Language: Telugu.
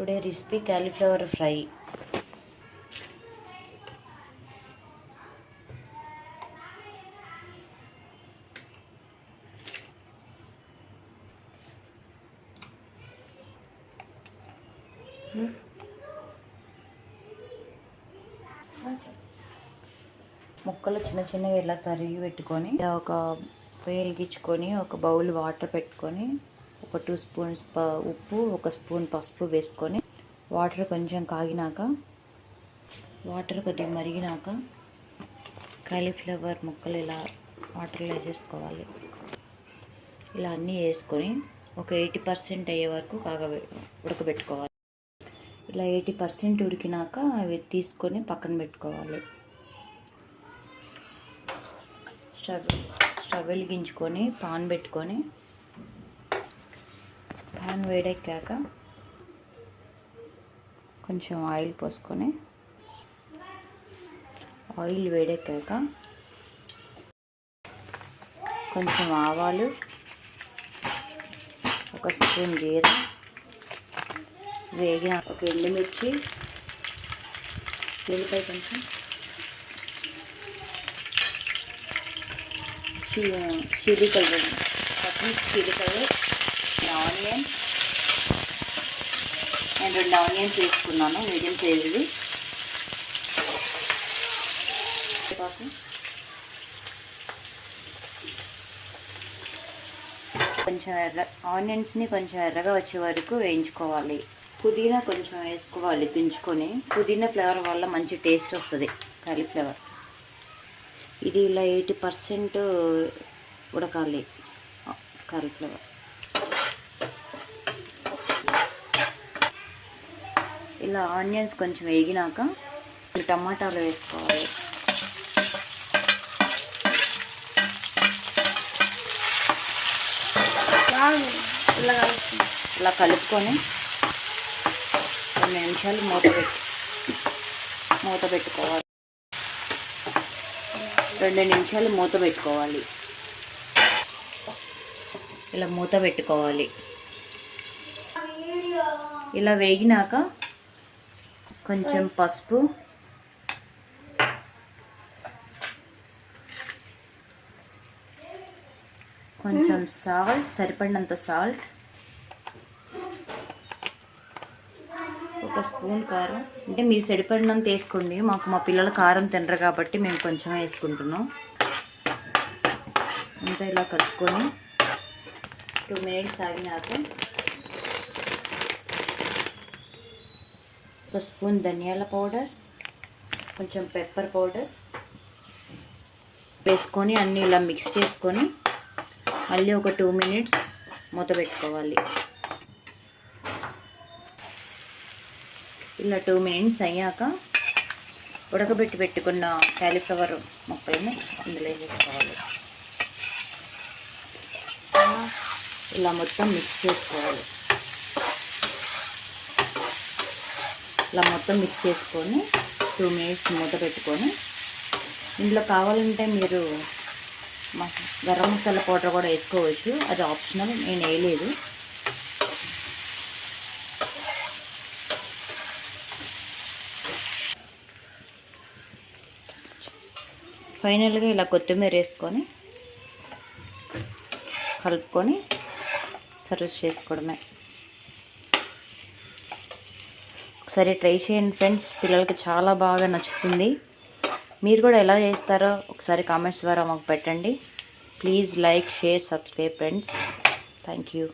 Today recipe cauliflower fry. ముక్కలు చిన్న చిన్నగా ఇలా తరిగి పెట్టుకొని ఒక వెలిగించుకొని ఒక బౌల్ వాటర్ పెట్టుకొని ఒక 2 స్పూన్స్ ఉప్పు, 1 స్పూన్ పసుపు వేసుకొని వాటర్ కొంచెం కాగినాక, వాటర్ కొద్దిగా మరిగినాక కాలీఫ్లవర్ ముక్కలు ఇలా వాటర్లో వేసేసుకోవాలి. ఇలా అన్నీ వేసుకొని ఒక 80% అయ్యే వరకు ఉడకబెట్టుకోవాలి. ఇలా 80% ఉడికినాక అవి తీసుకొని పక్కన పెట్టుకోవాలి. స్టవ్ వెలిగించుకొని పాన్ పెట్టుకొని పాన్ వేడెక్కాక కొంచెం ఆయిల్ పోసుకొని ఆయిల్ వేడెక్కాక కొంచెం ఆవాలు, 1 స్పూన్ జీరా వేగిన ఒక ఎండుమిర్చి, ఉల్లిపాయ కొంచెం చిల్లీ కలర్, ఆనియన్. నేను 2 ఆనియన్స్ వేసుకున్నాను, మీడియం సైజువి. కొంచెం ఆనియన్స్ని కొంచెం ఎర్రగా వచ్చే వరకు వేయించుకోవాలి. పుదీనా కొంచెం వేసుకోవాలి తుంచుకొని. పుదీనా ఫ్లేవర్ వల్ల మంచి టేస్ట్ వస్తుంది కాలీఫ్లవర్. ఇది ఇలా 80% ఉడకాలి కాలీఫ్లవర్. ఇలా ఆనియన్స్ కొంచెం వేగినాక టమాటాలు వేసుకోవాలి. ఇలా కలుపుకొని 2 నిమిషాలు మూత పెట్టుకోవాలి. 2 నిమిషాలు మూత పెట్టుకోవాలి. ఇలా మూత పెట్టుకోవాలి. ఇలా వేగినాక కొంచెం పసుపు, కొంచెం సాల్ట్, సరిపడినంత సాల్ట్, 1 స్పూన్ కారం. అంటే మీరు సరిపడినంత వేసుకోండి. మా పిల్లలు కారం తినరు కాబట్టి మేము కొంచెం వేసుకుంటున్నాం. అంతా ఇలా కలుపుకొని 2 మినిట్స్ ఆగినాక 1 స్పూన్ ధనియాల పౌడర్, కొంచెం పెప్పర్ పౌడర్ వేసుకొని అన్నీ ఇలా మిక్స్ చేసుకొని మళ్ళీ ఒక 2 మినిట్స్ మూత పెట్టుకోవాలి. ఇలా 2 మినిట్స్ అయ్యాక ఉడకబెట్టి పెట్టుకున్న కాలీఫ్లవర్ ముక్కలను ఇందులో వేసుకోవాలి. ఇలా మొత్తం మిక్స్ చేసుకోవాలి. ఇలా మొత్తం మిక్స్ చేసుకొని 2 మినిట్స్ మూత పెట్టుకొని ఇందులో కావాలంటే మీరు గరం మసాలా పౌడర్ కూడా వేసుకోవచ్చు. అది ఆప్షనల్, నేను వేయలేదు. ఫైనల్గా ఇలా కొత్తిమీర వేసుకొని కలుపుకొని సర్వ్ చేసుకోవడమే. ఒకసారి ట్రై చేయండి ఫ్రెండ్స్, పిల్లలకి చాలా బాగా నచ్చుతుంది. మీరు కూడా ఎలా చేస్తారో ఒకసారి కామెంట్స్ ద్వారా మాకు పెట్టండి. Please like, share, subscribe friends. Thank you.